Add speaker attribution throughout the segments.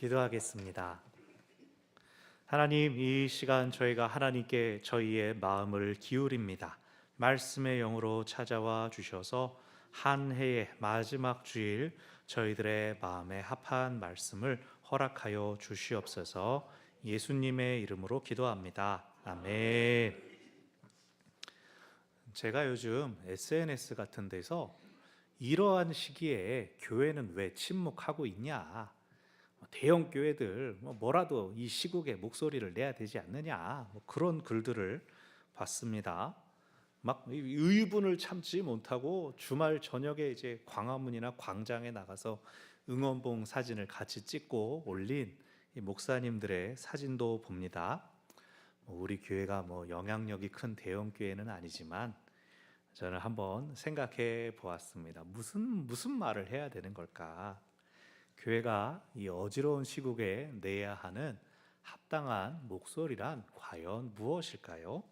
Speaker 1: 기도하겠습니다. 하나님, 이 시간 저희가 하나님께 저희의 마음을 기울입니다. 말씀의 영으로 찾아와 주셔서 한 해의 마지막 주일 저희들의 마음에 합한 말씀을 허락하여 주시옵소서. 예수님의 이름으로 기도합니다. 아멘. 제가 요즘 SNS 같은 데서 이러한 시기에 교회는 왜 침묵하고 있냐, 대형 교회들 뭐라도 이 시국에 목소리를 내야 되지 않느냐, 그런 글들을 봤습니다. 막 의분을 참지 못하고 주말 저녁에 이제 광화문이나 광장에 나가서 응원봉 사진을 같이 찍고 올린 이 목사님들의 사진도 봅니다. 우리 교회가 영향력이 큰 대형 교회는 아니지만 저는 한번 생각해 보았습니다. 무슨 말을 해야 되는 걸까? 교회가 이 어지러운 시국에 내야 하는 합당한 목소리란 과연 무엇일까요?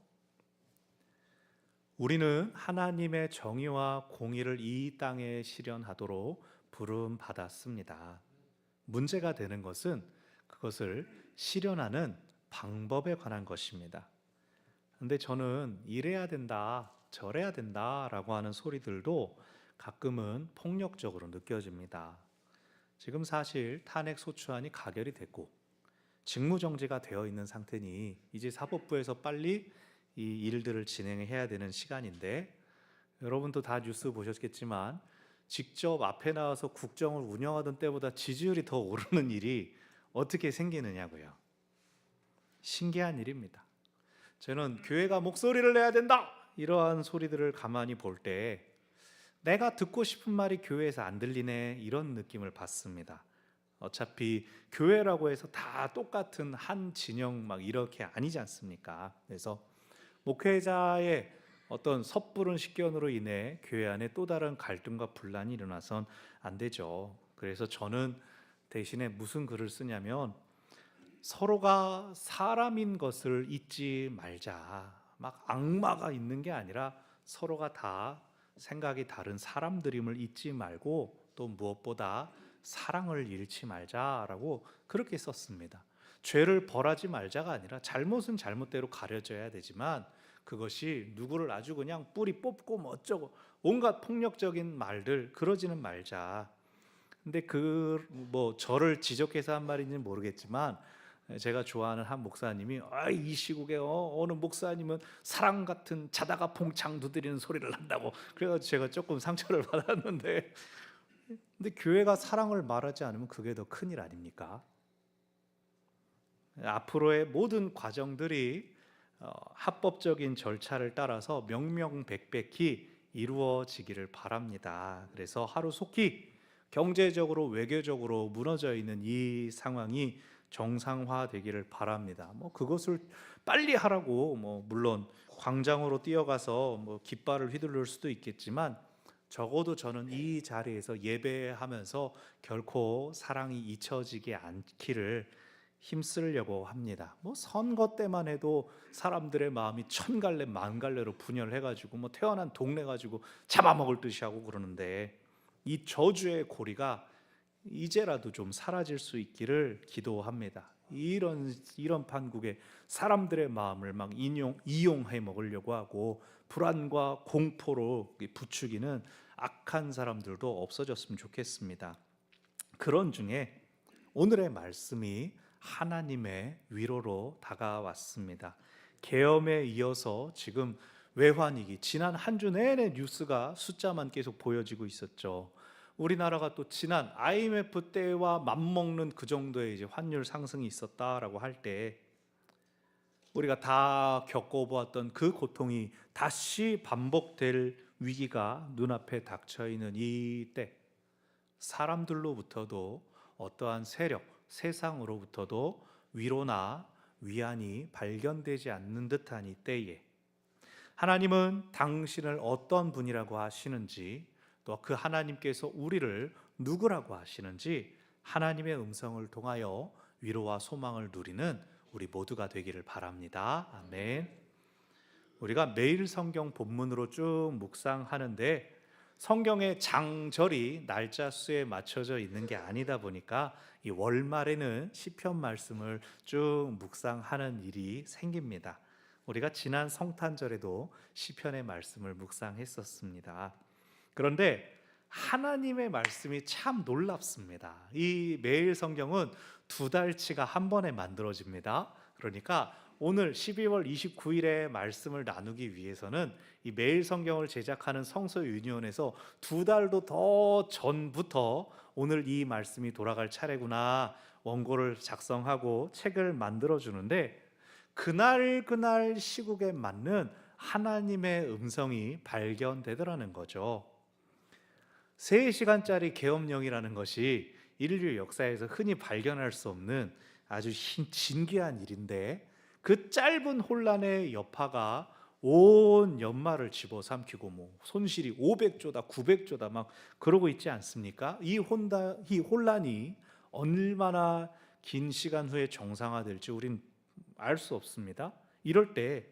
Speaker 1: 우리는 하나님의 정의와 공의를 이 땅에 실현하도록 부름받았습니다. 문제가 되는 것은 그것을 실현하는 방법에 관한 것입니다. 근데 저는 이래야 된다, 저래야 된다라고 하는 소리들도 가끔은 폭력적으로 느껴집니다. 지금 사실 탄핵 소추안이 가결이 됐고 직무정지가 되어 있는 상태니 이제 사법부에서 빨리 이 일들을 진행해야 되는 시간인데, 여러분도 다 뉴스 보셨겠지만 직접 앞에 나와서 국정을 운영하던 때보다 지지율이 더 오르는 일이 어떻게 생기느냐고요. 신기한 일입니다. 저는 교회가 목소리를 내야 된다, 이러한 소리들을 가만히 볼 때 내가 듣고 싶은 말이 교회에서 안 들리네, 이런 느낌을 받습니다. 어차피 교회라고 해서 다 똑같은 한 진영 막 이렇게 아니지 않습니까? 그래서 목회자의 어떤 섣부른 식견으로 인해 교회 안에 또 다른 갈등과 분란이 일어나선 안 되죠. 그래서 저는 대신에 무슨 글을 쓰냐면, 서로가 사람인 것을 잊지 말자. 막 악마가 있는 게 아니라 서로가 다 생각이 다른 사람들임을 잊지 말고, 또 무엇보다 사랑을 잃지 말자라고 그렇게 썼습니다. 죄를 벌하지 말자가 아니라 잘못은 잘못대로 가려져야 되지만 그것이 누구를 아주 그냥 뿌리 뽑고 뭐 어쩌고 온갖 폭력적인 말들 그러지는 말자. 근데 저를 지적해서 한 말인지는 모르겠지만 제가 좋아하는 한 목사님이 이 시국에 어느 목사님은 사랑 같은 자다가 봉창 두드리는 소리를 한다고, 그래서 제가 조금 상처를 받았는데, 근데 교회가 사랑을 말하지 않으면 그게 더 큰일 아닙니까? 앞으로의 모든 과정들이 합법적인 절차를 따라서 명명백백히 이루어지기를 바랍니다. 그래서 하루속히 경제적으로 외교적으로 무너져 있는 이 상황이 정상화되기를 바랍니다. 그것을 빨리 하라고 물론 광장으로 뛰어가서 깃발을 휘두를 수도 있겠지만, 적어도 저는 이 자리에서 예배하면서 결코 사랑이 잊혀지지 않기를 힘쓰려고 합니다. 선거 때만 해도 사람들의 마음이 천갈래 만갈래로 분열해가지고 태어난 동네 가지고 잡아먹을 듯이 하고 그러는데, 이 저주의 고리가 이제라도 좀 사라질 수 있기를 기도합니다. 이런 판국에 사람들의 마음을 막 이용해 먹으려고 하고 불안과 공포로 부추기는 악한 사람들도 없어졌으면 좋겠습니다. 그런 중에 오늘의 말씀이 하나님의 위로로 다가왔습니다. 계엄에 이어서 지금 외환위기, 지난 한 주 내내 뉴스가 숫자만 계속 보여지고 있었죠. 우리나라가 또 지난 IMF 때와 맞먹는 그 정도의 이제 환율 상승이 있었다라고 할 때, 우리가 다 겪어보았던 그 고통이 다시 반복될 위기가 눈앞에 닥쳐 있는 이때, 사람들로부터도 어떠한 세력, 세상으로부터도 위로나 위안이 발견되지 않는 듯한 이 때에 하나님은 당신을 어떤 분이라고 하시는지, 또 그 하나님께서 우리를 누구라고 하시는지 하나님의 음성을 통하여 위로와 소망을 누리는 우리 모두가 되기를 바랍니다. 아멘. 우리가 매일 성경 본문으로 쭉 묵상하는데 성경의 장절이 날짜 수에 맞춰져 있는 게 아니다 보니까 이 월말에는 시편 말씀을 쭉 묵상하는 일이 생깁니다. 우리가 지난 성탄절에도 시편의 말씀을 묵상했었습니다. 그런데 하나님의 말씀이 참 놀랍습니다. 이 매일 성경은 두 달치가 한 번에 만들어집니다. 그러니까 오늘 12월 29일에 말씀을 나누기 위해서는 이 매일 성경을 제작하는 성서 유니온에서 두 달도 더 전부터 오늘 이 말씀이 돌아갈 차례구나 원고를 작성하고 책을 만들어 주는데, 그날 시국에 맞는 하나님의 음성이 발견되더라는 거죠. 3시간짜리 계엄령이라는 것이 인류 역사에서 흔히 발견할 수 없는 아주 진귀한 일인데, 그 짧은 혼란의 여파가 온 연말을 집어삼키고 손실이 500조다 900조다 막 그러고 있지 않습니까? 이 혼란이 얼마나 긴 시간 후에 정상화될지 우린 알 수 없습니다. 이럴 때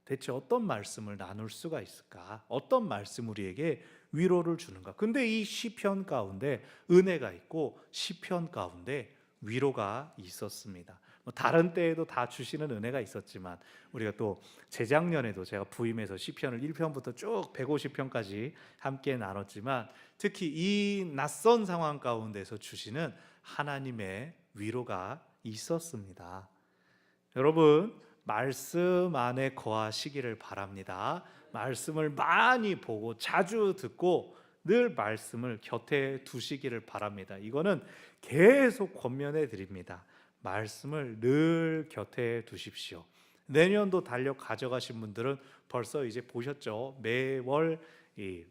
Speaker 1: 대체 어떤 말씀을 나눌 수가 있을까? 어떤 말씀 우리에게 위로를 주는가? 근데 이 시편 가운데 은혜가 있고 시편 가운데 위로가 있었습니다. 다른 때에도 다 주시는 은혜가 있었지만 우리가 또 재작년에도 제가 부임해서 시편을 1편부터 쭉 150편까지 함께 나눴지만 특히 이 낯선 상황 가운데서 주시는 하나님의 위로가 있었습니다. 여러분, 말씀 안에 거하시기를 바랍니다. 말씀을 많이 보고 자주 듣고 늘 말씀을 곁에 두시기를 바랍니다. 이거는 계속 권면해 드립니다. 말씀을 늘 곁에 두십시오. 내년도 달력 가져가신 분들은 벌써 이제 보셨죠? 매월 이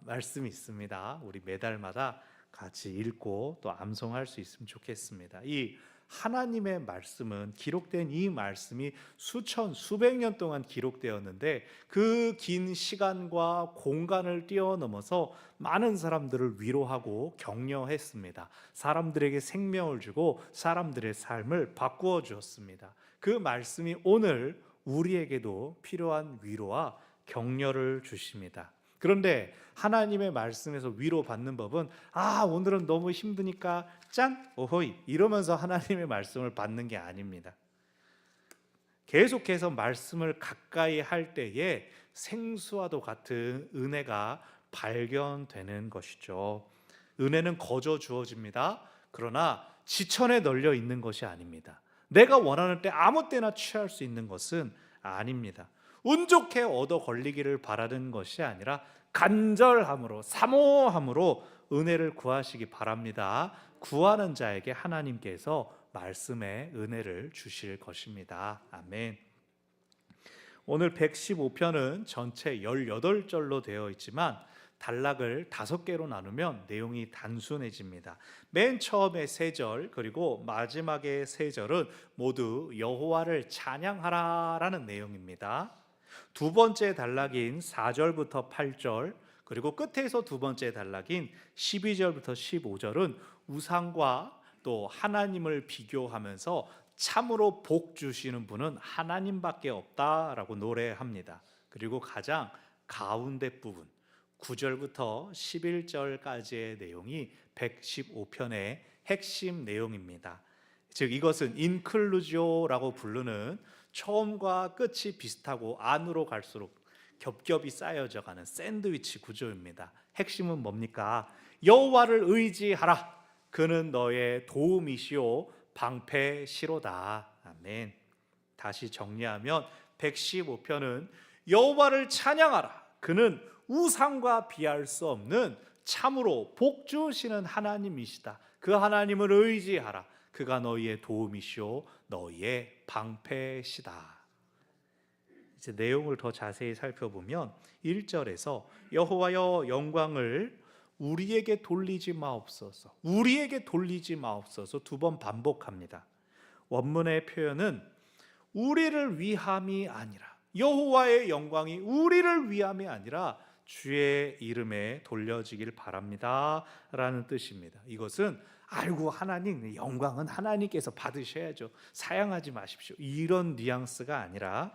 Speaker 1: 말씀이 있습니다. 우리 매달마다 같이 읽고 또 암송할 수 있으면 좋겠습니다. 이 하나님의 말씀은, 기록된 이 말씀이 수천 수백 년 동안 기록되었는데 그 긴 시간과 공간을 뛰어넘어서 많은 사람들을 위로하고 격려했습니다. 사람들에게 생명을 주고 사람들의 삶을 바꾸어 주었습니다. 그 말씀이 오늘 우리에게도 필요한 위로와 격려를 주십니다. 그런데 하나님의 말씀에서 위로받는 법은 오늘은 너무 힘드니까 짠 오호이 이러면서 하나님의 말씀을 받는 게 아닙니다. 계속해서 말씀을 가까이 할 때에 생수와도 같은 은혜가 발견되는 것이죠. 은혜는 거저 주어집니다. 그러나 지천에 널려 있는 것이 아닙니다. 내가 원하는 때 아무 때나 취할 수 있는 것은 아닙니다. 운 좋게 얻어 걸리기를 바라는 것이 아니라 간절함으로 사모함으로 은혜를 구하시기 바랍니다. 구하는 자에게 하나님께서 말씀의 은혜를 주실 것입니다. 아멘. 오늘 115편은 전체 18절로 되어 있지만 단락을 5개로 나누면 내용이 단순해집니다. 맨 처음에 3절 그리고 마지막에 3절은 모두 여호와를 찬양하라라는 내용입니다. 두 번째 단락인 4절부터 8절 그리고 끝에서 두 번째 단락인 12절부터 15절은 우상과 또 하나님을 비교하면서 참으로 복 주시는 분은 하나님밖에 없다라고 노래합니다. 그리고 가장 가운데 부분 9절부터 11절까지의 내용이 115편의 핵심 내용입니다. 즉 이것은 인클루지오라고 부르는 처음과 끝이 비슷하고 안으로 갈수록 겹겹이 쌓여져 가는 샌드위치 구조입니다. 핵심은 뭡니까? 여호와를 의지하라. 그는 너의 도움이시오 방패시로다. 아멘. 다시 정리하면 115편은 여호와를 찬양하라. 그는 우상과 비할 수 없는 참으로 복 주시는 하나님이시다. 그 하나님을 의지하라. 그가 너희의 도움이시오 너희의 방패시다. 이제 내용을 더 자세히 살펴보면 1절에서 여호와여 영광을 우리에게 돌리지 마옵소서, 우리에게 돌리지 마옵소서 두 번 반복합니다. 원문의 표현은 우리를 위함이 아니라, 여호와의 영광이 우리를 위함이 아니라 주의 이름에 돌려지길 바랍니다 라는 뜻입니다. 이것은 알고 하나님, 영광은 하나님께서 받으셔야죠, 사양하지 마십시오, 이런 뉘앙스가 아니라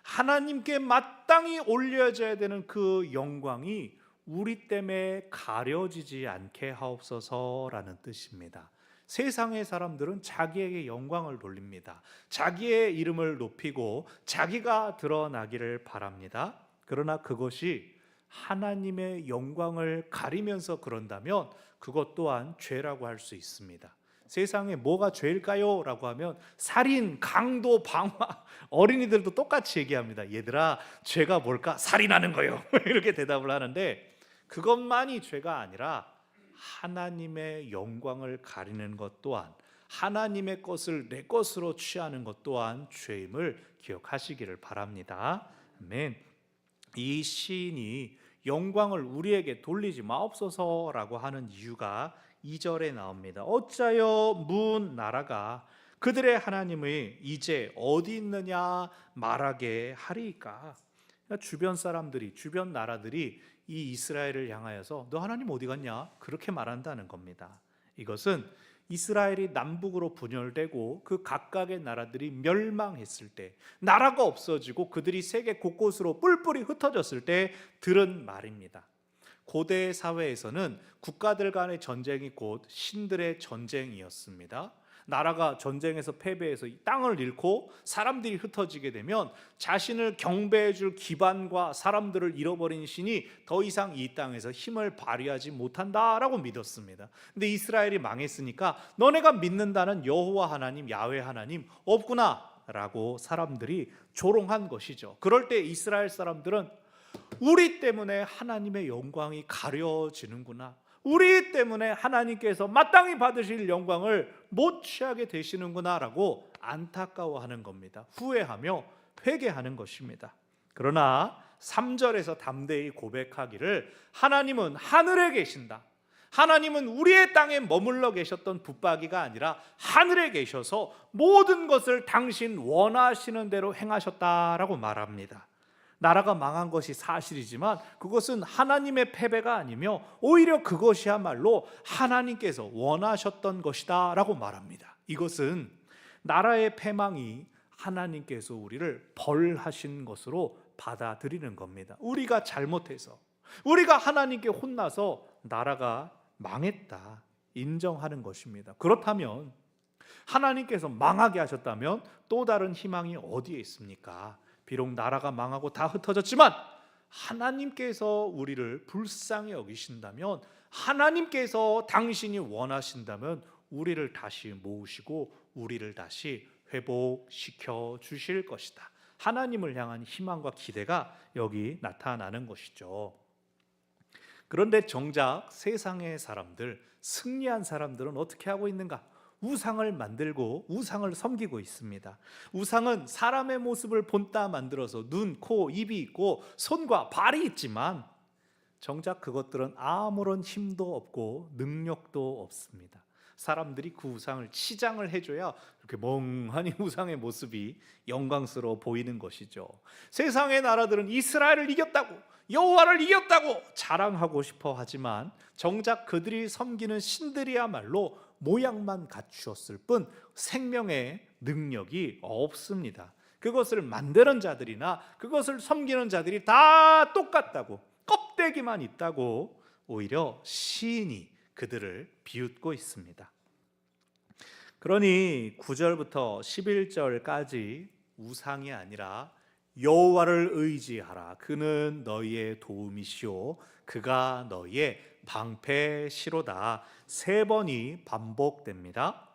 Speaker 1: 하나님께 마땅히 올려져야 되는 그 영광이 우리 때문에 가려지지 않게 하옵소서라는 뜻입니다. 세상의 사람들은 자기에게 영광을 돌립니다. 자기의 이름을 높이고 자기가 드러나기를 바랍니다. 그러나 그것이 하나님의 영광을 가리면서 그런다면 그것 또한 죄라고 할 수 있습니다. 세상에 뭐가 죄일까요? 라고 하면 살인, 강도, 방화, 어린이들도 똑같이 얘기합니다. 얘들아, 죄가 뭘까? 살인하는 거요. 이렇게 대답을 하는데 그것만이 죄가 아니라 하나님의 영광을 가리는 것 또한, 하나님의 것을 내 것으로 취하는 것 또한 죄임을 기억하시기를 바랍니다. 아멘. 이 시인이 영광을 우리에게 돌리지 마옵소서라고 하는 이유가 2절에 나옵니다. 어찌하여 문 나라가 그들의 하나님의 이제 어디 있느냐 말하게 하리이까. 주변 사람들이, 주변 나라들이 이 이스라엘을 향하여서 너 하나님 어디 갔냐? 그렇게 말한다는 겁니다. 이것은 이스라엘이 남북으로 분열되고 그 각각의 나라들이 멸망했을 때, 나라가 없어지고 그들이 세계 곳곳으로 뿔뿔이 흩어졌을 때 들은 말입니다. 고대 사회에서는 국가들 간의 전쟁이 곧 신들의 전쟁이었습니다. 나라가 전쟁에서 패배해서 땅을 잃고 사람들이 흩어지게 되면 자신을 경배해 줄 기반과 사람들을 잃어버린 신이 더 이상 이 땅에서 힘을 발휘하지 못한다라고 믿었습니다. 근데 이스라엘이 망했으니까 너네가 믿는다는 여호와 하나님, 야훼 하나님 없구나 라고 사람들이 조롱한 것이죠. 그럴 때 이스라엘 사람들은 우리 때문에 하나님의 영광이 가려지는구나, 우리 때문에 하나님께서 마땅히 받으실 영광을 못 취하게 되시는구나 라고 안타까워하는 겁니다. 후회하며 회개하는 것입니다. 그러나 3절에서 담대히 고백하기를 하나님은 하늘에 계신다, 하나님은 우리의 땅에 머물러 계셨던 붙박이가 아니라 하늘에 계셔서 모든 것을 당신 원하시는 대로 행하셨다라고 말합니다. 나라가 망한 것이 사실이지만 그것은 하나님의 패배가 아니며 오히려 그것이야말로 하나님께서 원하셨던 것이다 라고 말합니다. 이것은 나라의 패망이 하나님께서 우리를 벌하신 것으로 받아들이는 겁니다. 우리가 잘못해서, 우리가 하나님께 혼나서 나라가 망했다 인정하는 것입니다. 그렇다면 하나님께서 망하게 하셨다면 또 다른 희망이 어디에 있습니까? 비록 나라가 망하고 다 흩어졌지만 하나님께서 우리를 불쌍히 여기신다면, 하나님께서 당신이 원하신다면 우리를 다시 모으시고 우리를 다시 회복시켜 주실 것이다. 하나님을 향한 희망과 기대가 여기 나타나는 것이죠. 그런데 정작 세상의 사람들, 승리한 사람들은 어떻게 하고 있는가? 우상을 만들고 우상을 섬기고 있습니다. 우상은 사람의 모습을 본따 만들어서 눈, 코, 입이 있고 손과 발이 있지만 정작 그것들은 아무런 힘도 없고 능력도 없습니다. 사람들이 그 우상을 치장을 해줘야 이렇게 멍하니 우상의 모습이 영광스러워 보이는 것이죠. 세상의 나라들은 이스라엘을 이겼다고, 여호와를 이겼다고 자랑하고 싶어 하지만 정작 그들이 섬기는 신들이야말로 모양만 갖추었을 뿐 생명의 능력이 없습니다. 그것을 만드는 자들이나 그것을 섬기는 자들이 다 똑같다고, 껍데기만 있다고 오히려 시인이 그들을 비웃고 있습니다. 그러니 9절부터 11절까지 우상이 아니라 여호와를 의지하라, 그는 너희의 도움이시오, 그가 너희의 방패시로다, 3번이 반복됩니다.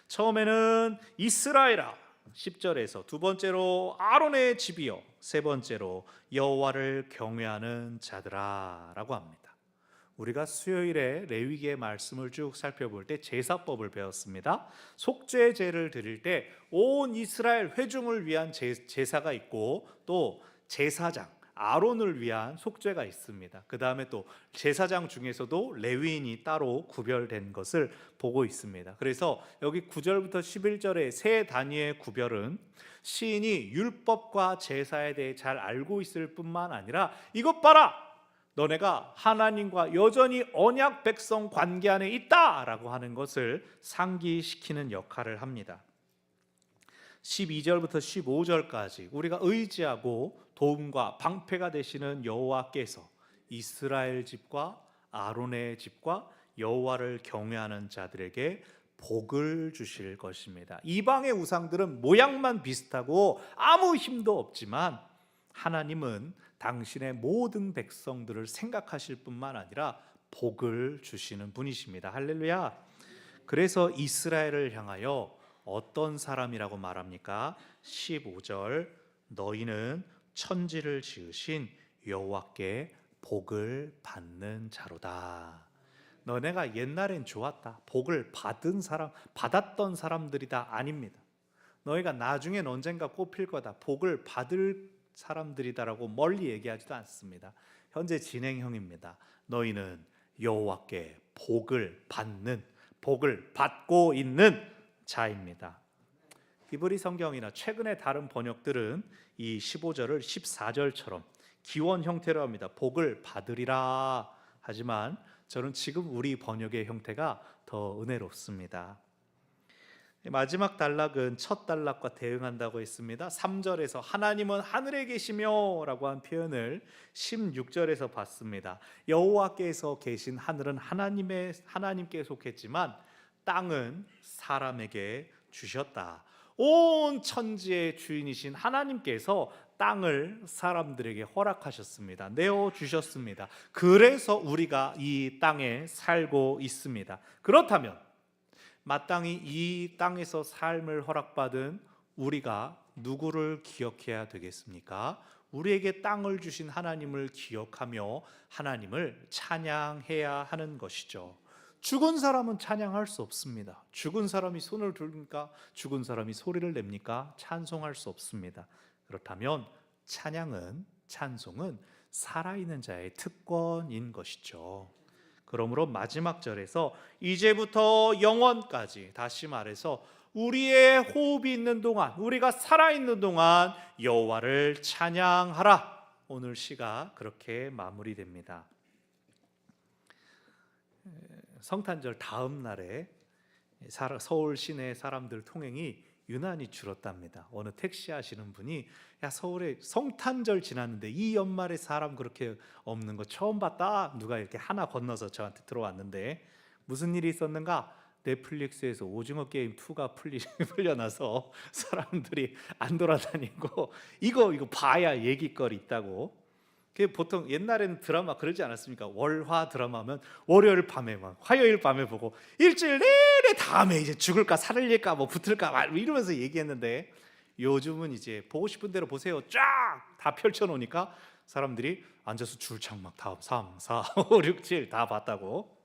Speaker 1: 처음에는 이스라엘아 10절에서, 두 번째로 아론의 집이여, 세 번째로 여호와를 경외하는 자들아 라고 합니다. 우리가 수요일에 레위기의 말씀을 쭉 살펴볼 때 제사법을 배웠습니다. 속죄제를 드릴 때 온 이스라엘 회중을 위한 제사가 있고 또 제사장 아론을 위한 속죄가 있습니다. 그 다음에 또 제사장 중에서도 레위인이 따로 구별된 것을 보고 있습니다. 그래서 여기 9절부터 11절의 세 단위의 구별은 시인이 율법과 제사에 대해 잘 알고 있을 뿐만 아니라 이것 봐라, 너네가 하나님과 여전히 언약 백성 관계 안에 있다라고 하는 것을 상기시키는 역할을 합니다. 12절부터 15절까지 우리가 의지하고 도움과 방패가 되시는 여호와께서 이스라엘 집과 아론의 집과 여호와를 경외하는 자들에게 복을 주실 것입니다. 이방의 우상들은 모양만 비슷하고 아무 힘도 없지만 하나님은 당신의 모든 백성들을 생각하실 뿐만 아니라 복을 주시는 분이십니다. 할렐루야. 그래서 이스라엘을 향하여 어떤 사람이라고 말합니까? 15절, 너희는 천지를 지으신 여호와께 복을 받는 자로다. 너네가 옛날엔 좋았다, 복을 받았던 사람들이다. 아닙니다. 너희가 나중엔 언젠가 꼽힐 거다, 복을 받을 사람들이다라고 멀리 얘기하지도 않습니다. 현재 진행형입니다. 너희는 여호와께 복을 받는, 복을 받고 있는 자입니다. 히브리 성경이나 최근의 다른 번역들은 이 15절을 14절처럼 기원 형태로 합니다. 복을 받으리라. 하지만 저는 지금 우리 번역의 형태가 더 은혜롭습니다. 마지막 단락은 첫 단락과 대응한다고 했습니다. 3절에서 하나님은 하늘에 계시며 라고 한 표현을 16절에서 봤습니다. 여호와께서 계신 하늘은 하나님께 속했지만 땅은 사람에게 주셨다. 온 천지의 주인이신 하나님께서 땅을 사람들에게 허락하셨습니다. 내어주셨습니다. 그래서 우리가 이 땅에 살고 있습니다. 그렇다면 마땅히 이 땅에서 삶을 허락받은 우리가 누구를 기억해야 되겠습니까? 우리에게 땅을 주신 하나님을 기억하며 하나님을 찬양해야 하는 것이죠. 죽은 사람은 찬양할 수 없습니다. 죽은 사람이 손을 들니까, 죽은 사람이 소리를 냅니까? 찬송할 수 없습니다. 그렇다면 찬송은 살아있는 자의 특권인 것이죠. 그러므로 마지막 절에서 이제부터 영원까지, 다시 말해서 우리의 호흡이 있는 동안, 우리가 살아있는 동안 여호와를 찬양하라. 오늘 시가 그렇게 마무리됩니다. 성탄절 다음 날에 서울 시내 사람들 통행이 유난히 줄었답니다. 어느 택시 하시는 분이, 야, 서울에 성탄절 지났는데 이 연말에 사람 그렇게 없는 거 처음 봤다. 누가 이렇게 하나 건너서 저한테 들어왔는데 무슨 일이 있었는가? 넷플릭스에서 오징어 게임 2가 풀려나서 사람들이 안 돌아다니고 이거 봐야 얘기거리 있다고. 보통 옛날에는 드라마 그러지 않았습니까? 월화 드라마면 월요일 밤에 막 화요일 밤에 보고 일주일 내내 다음에 이제 죽을까 살릴까 뭐 붙을까 막 이러면서 얘기했는데, 요즘은 이제 보고 싶은 대로 보세요 쫙 다 펼쳐놓으니까 사람들이 앉아서 줄창 막 다음 3, 4, 5, 6, 7 다 봤다고.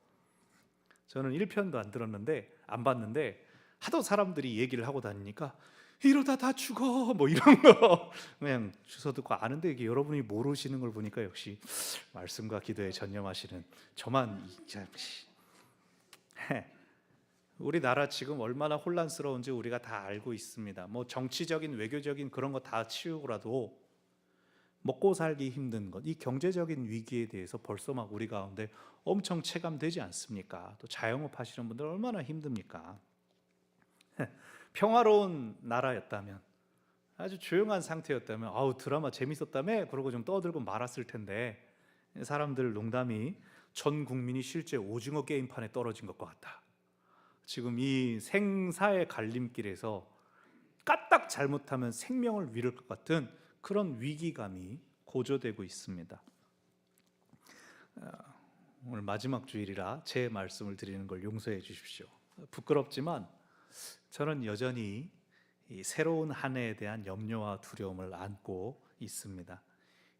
Speaker 1: 저는 1편도 안 봤는데 하도 사람들이 얘기를 하고 다니니까 이러다 다 죽어 뭐 이런 거 그냥 주워 듣고 아는데, 이게 여러분이 모르시는 걸 보니까 역시 말씀과 기도에 전념하시는 저만. 우리나라 지금 얼마나 혼란스러운지 우리가 다 알고 있습니다. 뭐 정치적인 외교적인 그런 거 다 치우고라도 먹고 살기 힘든 것, 이 경제적인 위기에 대해서 벌써 막 우리 가운데 엄청 체감되지 않습니까? 또 자영업 하시는 분들 얼마나 힘듭니까? 평화로운 나라였다면, 아주 조용한 상태였다면 아우 드라마 재밌었다며 그러고 좀 떠들고 말았을 텐데, 사람들 농담이 전 국민이 실제 오징어 게임판에 떨어진 것과 같다. 지금 이 생사의 갈림길에서 까딱 잘못하면 생명을 잃을 것 같은 그런 위기감이 고조되고 있습니다. 오늘 마지막 주일이라 제 말씀을 드리는 걸 용서해 주십시오. 부끄럽지만 저는 여전히 이 새로운 한 해에 대한 염려와 두려움을 안고 있습니다.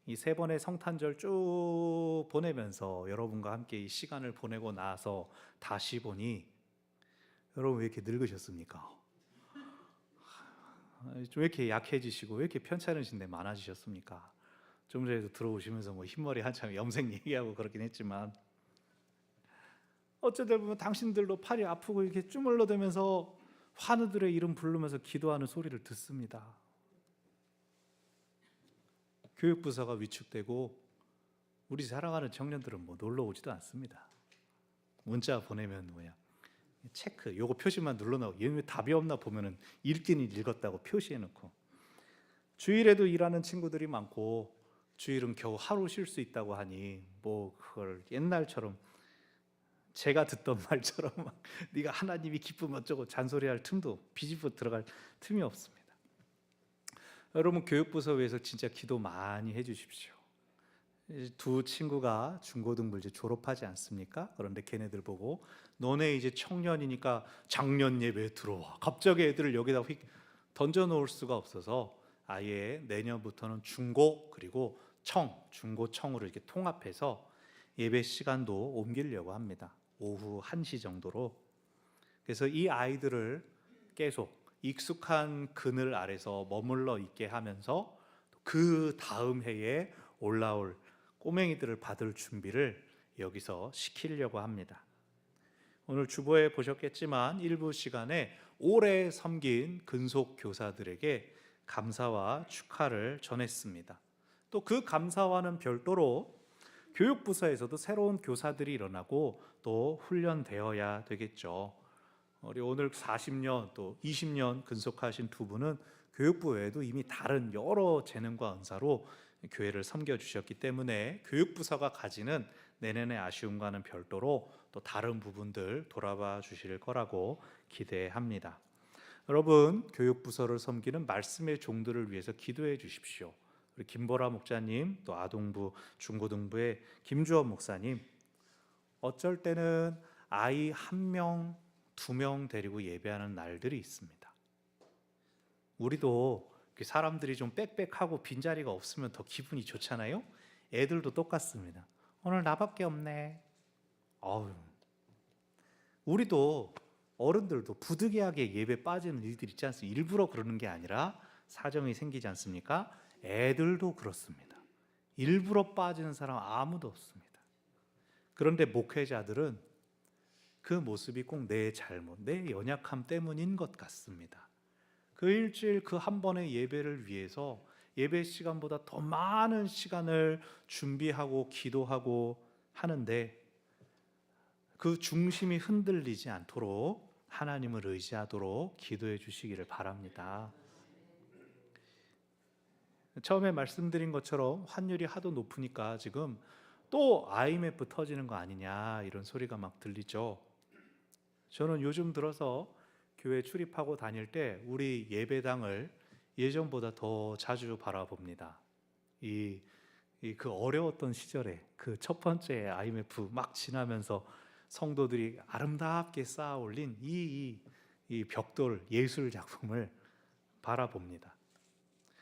Speaker 1: 이 세 번의 성탄절 쭉 보내면서 여러분과 함께 이 시간을 보내고 나서 다시 보니, 여러분 왜 이렇게 늙으셨습니까? 왜 이렇게 약해지시고 왜 이렇게 편찮으신 데 많아지셨습니까? 좀 전에도 들어오시면서 뭐 흰머리 한참 염색 얘기하고 그렇긴 했지만, 어쩌다 보면 당신들도 팔이 아프고 이렇게 주물러대면서 환우들의 이름 부르면서 기도하는 소리를 듣습니다. 교육부서가 위축되고 우리 사랑하는 청년들은 뭐 놀러 오지도 않습니다. 문자 보내면 뭐야, 체크, 요거 표시만 눌러놓고 얘는 왜 답이 없나 보면은 읽긴 읽었다고 표시해놓고, 주일에도 일하는 친구들이 많고 주일은 겨우 하루 쉴 수 있다고 하니 뭐 그걸 옛날처럼 제가 듣던 말처럼 막 네가 하나님이 기쁘면 어쩌고 잔소리할 틈도 비집어 들어갈 틈이 없습니다. 여러분 교육부서 위해서 진짜 기도 많이 해주십시오. 두 친구가 중고등부 이제 졸업하지 않습니까? 그런데 걔네들 보고 너네 이제 청년이니까 작년 예배 들어와. 갑자기 애들을 여기다 휙 던져 놓을 수가 없어서 아예 내년부터는 중고 그리고 중고청으로 이렇게 통합해서 예배 시간도 옮기려고 합니다. 오후 1시 정도로. 그래서 이 아이들을 계속 익숙한 그늘 아래서 머물러 있게 하면서 그 다음 해에 올라올 꼬맹이들을 받을 준비를 여기서 시키려고 합니다. 오늘 주보에 보셨겠지만 일부 시간에 오래 섬긴 근속 교사들에게 감사와 축하를 전했습니다. 또 그 감사와는 별도로 교육부서에서도 새로운 교사들이 일어나고 또 훈련되어야 되겠죠. 우리 오늘 40년 또 20년 근속하신 두 분은 교육부 외에도 이미 다른 여러 재능과 은사로 교회를 섬겨주셨기 때문에 교육부서가 가지는 내년의 아쉬움과는 별도로 또 다른 부분들 돌아봐 주실 거라고 기대합니다. 여러분 교육부서를 섬기는 말씀의 종들을 위해서 기도해 주십시오. 우리 김보라 목사님 또 아동부 중고등부의 김주원 목사님, 어쩔 때는 아이 1명 2명 데리고 예배하는 날들이 있습니다. 우리도 사람들이 좀 빽빽하고 빈자리가 없으면 더 기분이 좋잖아요. 애들도 똑같습니다. 오늘 나밖에 없네. 우리도 어른들도 부득이하게 예배 빠지는 일들이 있지 않습니까? 일부러 그러는 게 아니라 사정이 생기지 않습니까? 애들도 그렇습니다. 일부러 빠지는 사람 아무도 없습니다. 그런데 목회자들은 그 모습이 꼭 내 잘못, 내 연약함 때문인 것 같습니다. 그 일주일 그 한 번의 예배를 위해서 예배 시간보다 더 많은 시간을 준비하고 기도하고 하는데 그 중심이 흔들리지 않도록 하나님을 의지하도록 기도해 주시기를 바랍니다. 처음에 말씀드린 것처럼 환율이 하도 높으니까 지금 또 IMF 터지는 거 아니냐 이런 소리가 막 들리죠. 저는 요즘 들어서 교회 출입하고 다닐 때 우리 예배당을 예전보다 더 자주 바라봅니다. 그 어려웠던 시절에 그 첫 번째 IMF 막 지나면서 성도들이 아름답게 쌓아 올린 이 벽돌 예술 작품을 바라봅니다.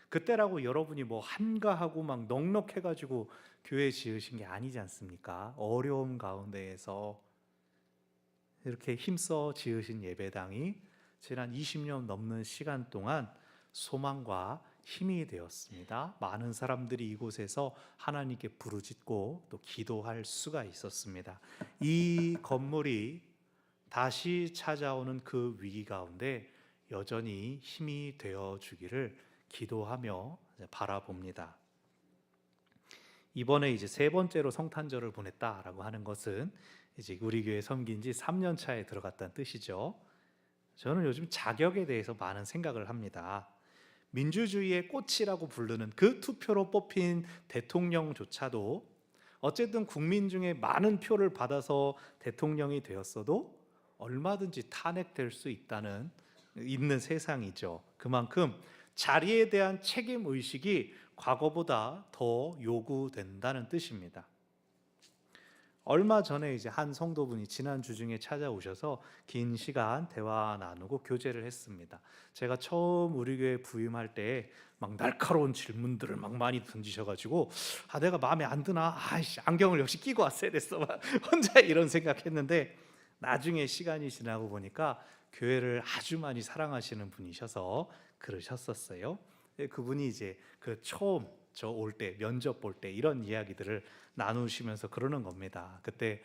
Speaker 1: 그때라고 여러분이 뭐 한가하고 막 넉넉해가지고 교회 지으신 게 아니지 않습니까? 어려움 가운데에서 이렇게 힘써 지으신 예배당이 지난 20년 넘는 시간 동안 소망과 힘이 되었습니다. 많은 사람들이 이곳에서 하나님께 부르짖고 또 기도할 수가 있었습니다. 이 건물이 다시 찾아오는 그 위기 가운데 여전히 힘이 되어 주기를 기도하며 바라봅니다. 이번에 이제 3번째로 성탄절을 보냈다라고 하는 것은 이제 우리 교회 섬긴 지 3년 차에 들어갔다는 뜻이죠. 저는 요즘 자격에 대해서 많은 생각을 합니다. 민주주의의 꽃이라고 부르는 그 투표로 뽑힌 대통령조차도 어쨌든 국민 중에 많은 표를 받아서 대통령이 되었어도 얼마든지 탄핵될 수 있는 세상이죠. 그만큼 자리에 대한 책임 의식이 과거보다 더 요구된다는 뜻입니다. 얼마 전에 이제 한 성도분이 지난 주중에 찾아오셔서 긴 시간 대화 나누고 교제를 했습니다. 제가 처음 우리 교회 부임할 때 막 날카로운 질문들을 막 많이 던지셔가지고 내가 마음에 안 드나? 안경을 역시 끼고 왔어야 됐어. 혼자 이런 생각했는데 나중에 시간이 지나고 보니까 교회를 아주 많이 사랑하시는 분이셔서 그러셨었어요. 그분이 이제 그 처음 저 올 때 면접 볼 때 이런 이야기들을 나누시면서 그러는 겁니다. 그때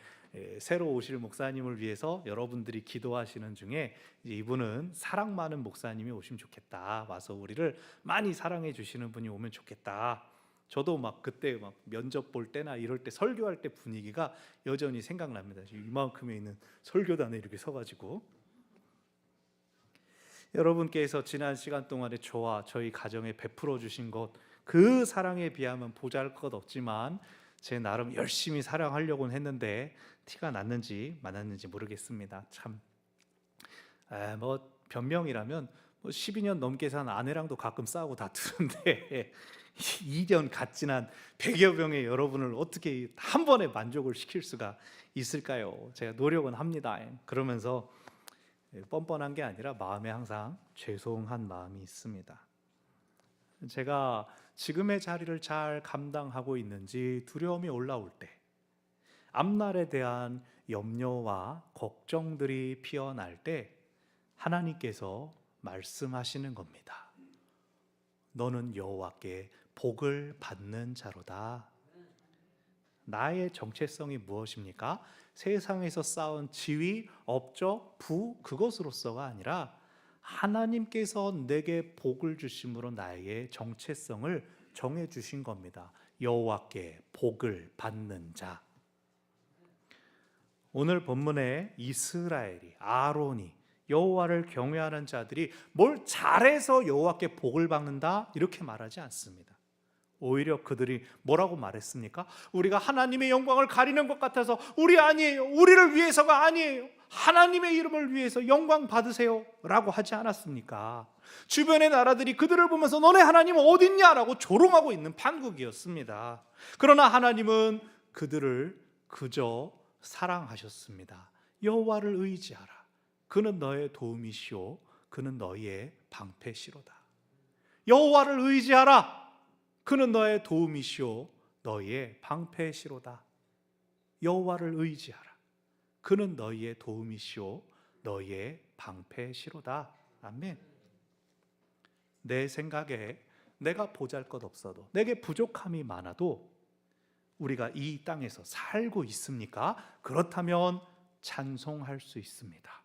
Speaker 1: 새로 오실 목사님을 위해서 여러분들이 기도하시는 중에 이분은 사랑 많은 목사님이 오시면 좋겠다. 와서 우리를 많이 사랑해 주시는 분이 오면 좋겠다. 저도 막 그때 막 면접 볼 때나 이럴 때 설교할 때 분위기가 여전히 생각납니다. 이만큼에 있는 설교단에 이렇게 서가지고 여러분께서 지난 시간 동안에 저와 저희 가정에 베풀어 주신 것 그 사랑에 비하면 보잘것없지만 제 나름 열심히 사랑하려고는 했는데 티가 났는지 많았는지 모르겠습니다. 참, 뭐 변명이라면 12년 넘게 산 아내랑도 가끔 싸우고 다투는데 2년 갓 지난 100여 명의 여러분을 어떻게 한 번에 만족을 시킬 수가 있을까요? 제가 노력은 합니다. 그러면서 뻔뻔한 게 아니라 마음에 항상 죄송한 마음이 있습니다. 제가 지금의 자리를 잘 감당하고 있는지 두려움이 올라올 때, 앞날에 대한 염려와 걱정들이 피어날 때 하나님께서 말씀하시는 겁니다. 너는 여호와께 복을 받는 자로다. 나의 정체성이 무엇입니까? 세상에서 쌓은 지위, 업적, 부 그것으로서가 아니라 하나님께서 내게 복을 주심으로 나의 정체성을 정해 주신 겁니다. 여호와께 복을 받는 자. 오늘 본문에 이스라엘이, 아론이, 여호와를 경외하는 자들이 뭘 잘해서 여호와께 복을 받는다 이렇게 말하지 않습니다. 오히려 그들이 뭐라고 말했습니까? 우리가 하나님의 영광을 가리는 것 같아서 우리 아니에요, 우리를 위해서가 아니에요, 하나님의 이름을 위해서 영광 받으세요 라고 하지 않았습니까? 주변의 나라들이 그들을 보면서 너네 하나님은 어딨냐라고 조롱하고 있는 판국이었습니다. 그러나 하나님은 그들을 그저 사랑하셨습니다. 여호와를 의지하라. 그는 너의 도움이시오. 그는 너희의 방패시로다. 여호와를 의지하라. 그는 너의 도움이시오. 너희의 방패시로다. 여호와를 의지하라. 그는 너희의 도움이시오. 너희의 방패시로다. 아멘. 내 생각에 내가 보잘것없어도, 내게 부족함이 많아도 우리가 이 땅에서 살고 있습니까? 그렇다면 찬송할 수 있습니다.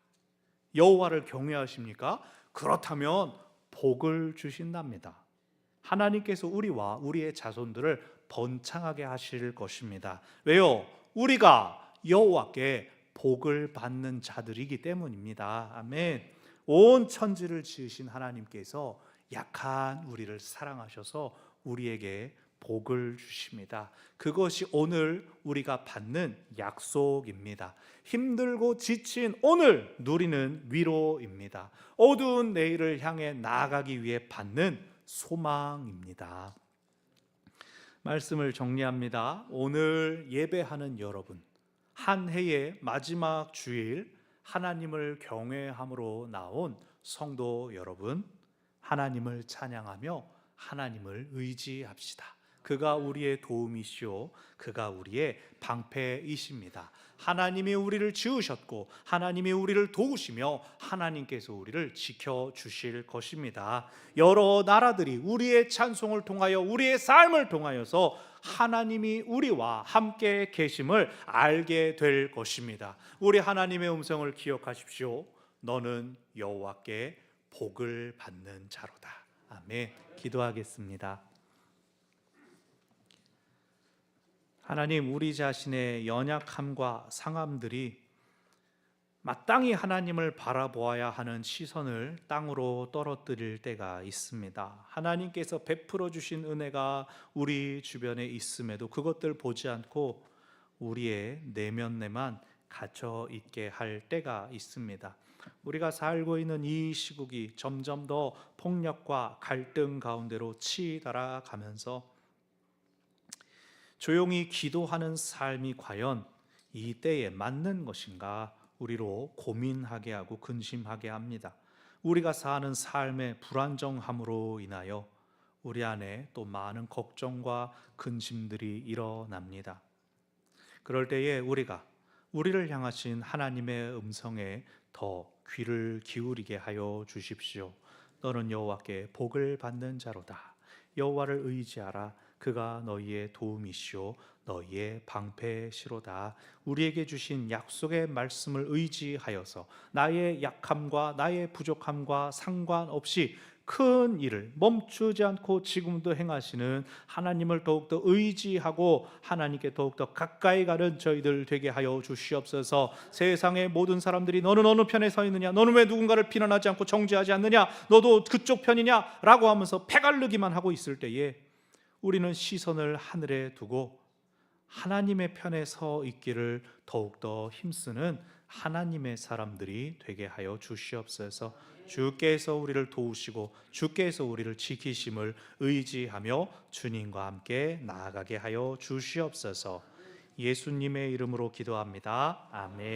Speaker 1: 여호와를 경외하십니까? 그렇다면 복을 주신답니다. 하나님께서 우리와 우리의 자손들을 번창하게 하실 것입니다. 왜요? 우리가 여호와께 복을 받는 자들이기 때문입니다. 아멘. 온 천지를 지으신 하나님께서 약한 우리를 사랑하셔서 우리에게 복을 주십니다. 그것이 오늘 우리가 받는 약속입니다. 힘들고 지친 오늘 누리는 위로입니다. 어두운 내일을 향해 나아가기 위해 받는 소망입니다. 말씀을 정리합니다. 오늘 예배하는 여러분, 한 해의 마지막 주일 하나님을 경외함으로 나온 성도 여러분, 하나님을 찬양하며 하나님을 의지합시다. 그가 우리의 도움이시오. 그가 우리의 방패이십니다. 하나님이 우리를 지으셨고 하나님이 우리를 도우시며 하나님께서 우리를 지켜주실 것입니다. 여러 나라들이 우리의 찬송을 통하여, 우리의 삶을 통하여서 하나님이 우리와 함께 계심을 알게 될 것입니다. 우리 하나님의 음성을 기억하십시오. 너는 여호와께 복을 받는 자로다. 아멘. 기도하겠습니다. 하나님, 우리 자신의 연약함과 상함들이 마땅히 하나님을 바라보아야 하는 시선을 땅으로 떨어뜨릴 때가 있습니다. 하나님께서 베풀어 주신 은혜가 우리 주변에 있음에도 그것들 보지 않고 우리의 내면에만 갇혀 있게 할 때가 있습니다. 우리가 살고 있는 이 시국이 점점 더 폭력과 갈등 가운데로 치달아 가면서 조용히 기도하는 삶이 과연 이 때에 맞는 것인가 우리로 고민하게 하고 근심하게 합니다. 우리가 사는 삶의 불안정함으로 인하여 우리 안에 또 많은 걱정과 근심들이 일어납니다. 그럴 때에 우리가 우리를 향하신 하나님의 음성에 더 귀를 기울이게 하여 주십시오. 너는 여호와께 복을 받는 자로다. 여호와를 의지하라. 그가 너희의 도움이시오. 너희의 방패시로다. 우리에게 주신 약속의 말씀을 의지하여서 나의 약함과 나의 부족함과 상관없이 큰 일을 멈추지 않고 지금도 행하시는 하나님을 더욱더 의지하고 하나님께 더욱더 가까이 가는 저희들 되게 하여 주시옵소서. 세상의 모든 사람들이 너는 어느 편에 서 있느냐, 너는 왜 누군가를 비난하지 않고 정죄하지 않느냐, 너도 그쪽 편이냐 라고 하면서 패갈르기만 하고 있을 때에 우리는 시선을 하늘에 두고 하나님의 편에 서 있기를 더욱더 힘쓰는 하나님의 사람들이 되게 하여 주시옵소서. 주께서 우리를 도우시고 주께서 우리를 지키심을 의지하며 주님과 함께 나아가게 하여 주시옵소서. 예수님의 이름으로 기도합니다. 아멘.